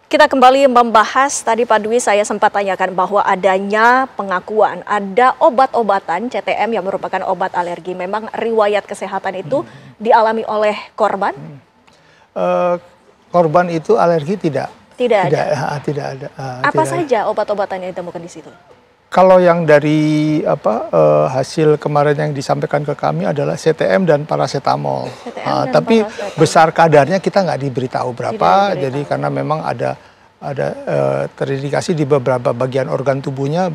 Kita kembali membahas, tadi Pak Dwi saya sempat tanyakan bahwa adanya pengakuan, ada obat-obatan CTM yang merupakan obat alergi. Memang riwayat kesehatan itu dialami oleh korban? Korban itu alergi tidak? Tidak ada? Tidak ada. Apa saja obat-obatan yang ditemukan di situ? Kalau yang dari hasil kemarin yang disampaikan ke kami adalah CTM dan paracetamol. Tapi paracetamol. Besar kadarnya kita nggak diberitahu berapa. Jadi karena memang ada terindikasi di beberapa bagian organ tubuhnya,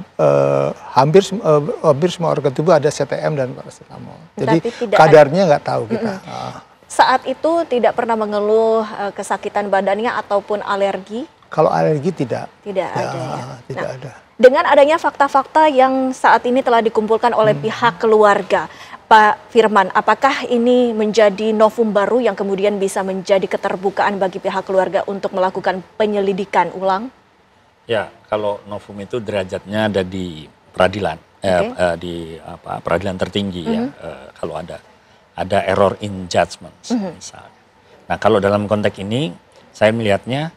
hampir semua organ tubuh ada CTM dan paracetamol. Jadi kadarnya nggak tahu kita. Saat itu tidak pernah mengeluh kesakitan badannya ataupun alergi? Kalau alergi tidak. Tidak ada ya? Tidak ada. Dengan adanya fakta-fakta yang saat ini telah dikumpulkan oleh pihak keluarga, Pak Firman, apakah ini menjadi novum baru yang kemudian bisa menjadi keterbukaan bagi pihak keluarga untuk melakukan penyelidikan ulang? Ya, kalau novum itu derajatnya ada di peradilan, di peradilan tertinggi ya. Kalau ada error in judgment, misalnya. Nah, kalau dalam konteks ini, saya melihatnya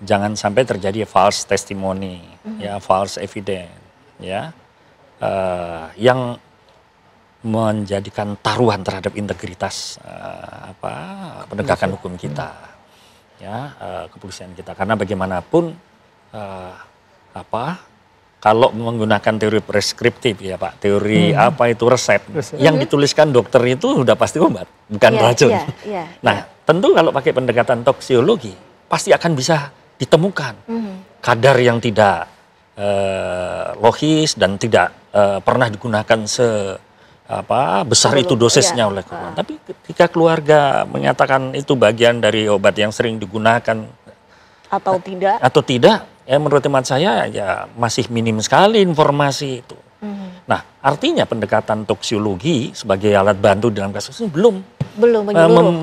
jangan sampai terjadi false testimony, ya, false evidence, ya, yang menjadikan taruhan terhadap integritas penegakan hukum kita, ya, kepolisian kita. Karena bagaimanapun, kalau menggunakan teori preskriptif, ya Pak, teori apa itu resep, yang dituliskan dokter itu sudah pasti obat, bukan racun. Nah, tentu kalau pakai pendekatan toksiologi, pasti akan bisa ditemukan kadar yang tidak logis dan tidak pernah digunakan besar itu dosisnya oleh korban. Tapi ketika keluarga menyatakan itu bagian dari obat yang sering digunakan atau tidak, ya menurut hemat saya ya masih minim sekali informasi itu. Nah, artinya pendekatan toksiologi sebagai alat bantu dalam kasus ini belum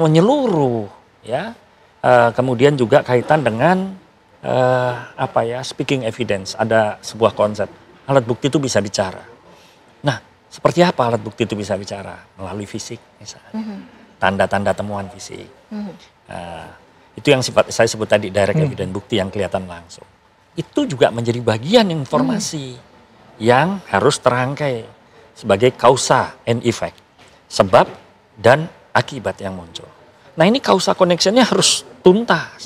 menyeluruh, ya. Kemudian juga kaitan dengan speaking evidence, ada sebuah konsep alat bukti itu bisa bicara. Nah, seperti apa alat bukti itu bisa bicara? Melalui fisik misalnya, tanda-tanda temuan fisik. Itu yang saya sebut tadi direct evidence, bukti yang kelihatan langsung. Itu juga menjadi bagian informasi yang harus terangkai sebagai causa and effect, sebab dan akibat yang muncul. Nah, ini causa connection-nya harus tuntas.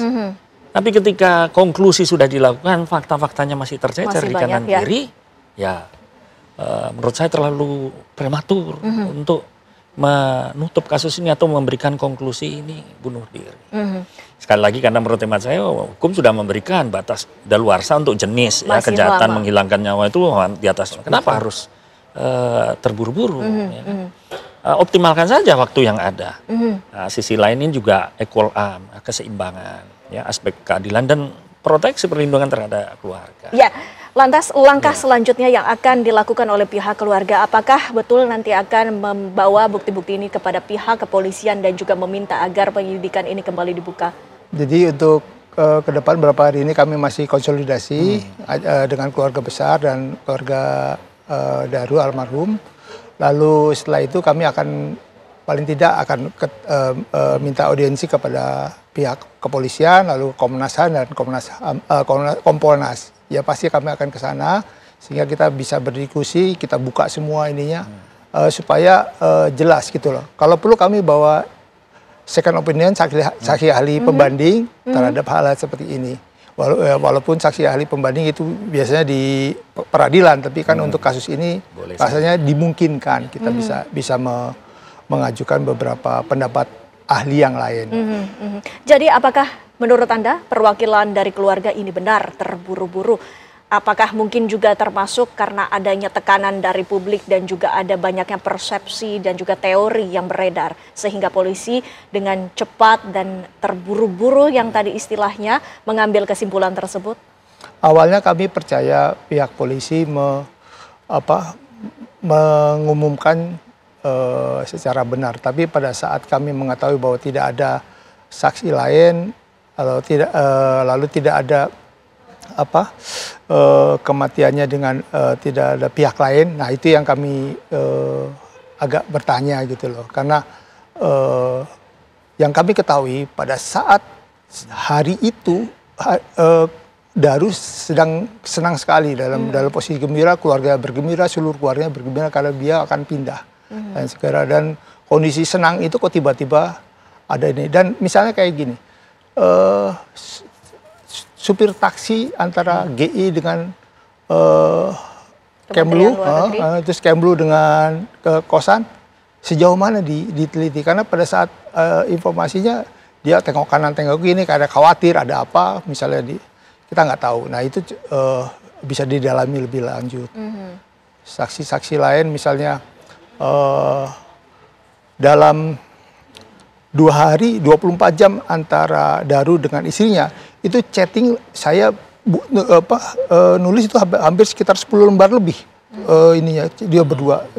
Tapi ketika konklusi sudah dilakukan, fakta-faktanya masih tercecer di kanan kiri, ya menurut saya terlalu prematur untuk menutup kasus ini atau memberikan konklusi ini bunuh diri. Sekali lagi karena menurut hemat saya hukum sudah memberikan batas daluarsa untuk jenis ya, kejahatan menghilangkan nyawa itu di atas. Kenapa harus terburu-buru? Optimalkan saja waktu yang ada. Nah, sisi lain ini juga equal arm, keseimbangan, ya, aspek keadilan dan proteksi perlindungan terhadap keluarga. Ya, lantas langkah selanjutnya yang akan dilakukan oleh pihak keluarga, apakah betul nanti akan membawa bukti-bukti ini kepada pihak kepolisian dan juga meminta agar penyelidikan ini kembali dibuka? Jadi untuk ke depan beberapa hari ini kami masih konsolidasi dengan keluarga besar dan keluarga Daru almarhum. Lalu setelah itu kami akan paling tidak akan minta audiensi kepada pihak kepolisian, lalu Komnas HAM dan Kompolnas. Ya pasti kami akan ke sana sehingga kita bisa berdiskusi, kita buka semua ininya supaya jelas gitu loh. Kalau perlu kami bawa second opinion, saksi ahli pembanding terhadap hal-hal seperti ini. Walaupun saksi ahli pembanding itu biasanya di peradilan, tapi kan untuk kasus ini rasanya dimungkinkan kita bisa mengajukan beberapa pendapat ahli yang lain. Jadi apakah menurut Anda perwakilan dari keluarga ini benar terburu-buru? Apakah mungkin juga termasuk karena adanya tekanan dari publik dan juga ada banyaknya persepsi dan juga teori yang beredar sehingga polisi dengan cepat dan terburu-buru yang tadi istilahnya mengambil kesimpulan tersebut? Awalnya kami percaya pihak polisi mengumumkan secara benar, tapi pada saat kami mengetahui bahwa tidak ada saksi lain, lalu tidak ada kematiannya dengan tidak ada pihak lain, nah itu yang kami agak bertanya gitu loh, karena yang kami ketahui pada saat hari itu Daru sedang senang sekali dalam posisi gembira, keluarga bergembira, seluruh keluarga bergembira karena dia akan pindah. Dan kondisi senang itu kok tiba-tiba ada ini. Dan misalnya kayak gini, supir taksi antara GI dengan Kemlu, terus Kemlu dengan kosan, sejauh mana diteliti? Karena pada saat informasinya dia tengok kanan tengok kiri, karena khawatir ada apa, misalnya kita nggak tahu. Nah itu bisa didalami lebih lanjut. Saksi-saksi lain misalnya dalam 2 hari 24 jam antara Daru dengan istrinya itu chatting saya nulis itu hampir sekitar 10 lembar lebih ininya dia berdua.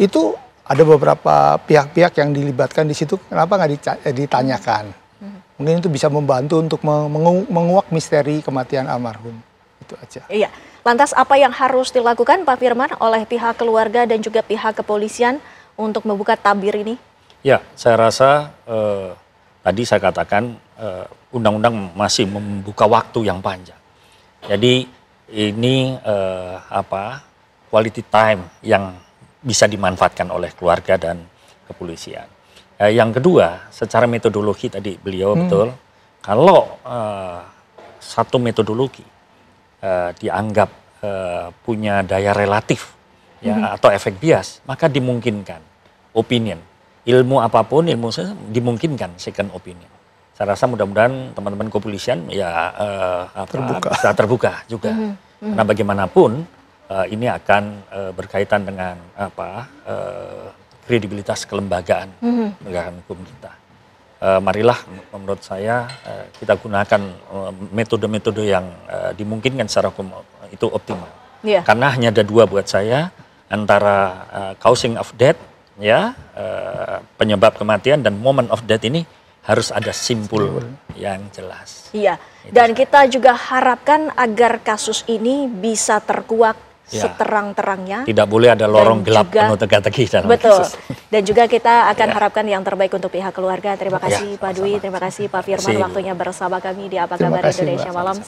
Itu ada beberapa pihak-pihak yang dilibatkan di situ, kenapa nggak ditanyakan? Mungkin itu bisa membantu untuk menguak misteri kematian almarhum. Itu aja. Iya. Lantas apa yang harus dilakukan Pak Firman oleh pihak keluarga dan juga pihak kepolisian untuk membuka tabir ini? Ya, saya rasa tadi saya katakan undang-undang masih membuka waktu yang panjang. Jadi ini quality time yang bisa dimanfaatkan oleh keluarga dan kepolisian. Yang kedua, secara metodologi tadi beliau betul, kalau satu metodologi dianggap punya daya relatif ya atau efek bias, maka dimungkinkan opinion, ilmu apapun dimungkinkan second opinion. Saya rasa mudah-mudahan teman-teman kepolisian ya bisa terbuka juga. Karena bagaimanapun ini akan berkaitan dengan kredibilitas kelembagaan penegakan hukum kita. Marilah menurut saya kita gunakan metode-metode yang dimungkinkan secara hukum itu optimal. Yeah. Karena hanya ada 2 buat saya, antara causing of death ya penyebab kematian dan moment of death ini harus ada simpul yang jelas. Iya. Dan kita juga harapkan agar kasus ini bisa terkuak seterang-terangnya. Tidak boleh ada lorong gelap penuh teka-teki dalam kasus. Dan juga kita akan harapkan yang terbaik untuk pihak keluarga. Terima kasih Pak Dwi, terima kasih Pak Firman waktunya bersama kami di Apa Kabar Indonesia Malam.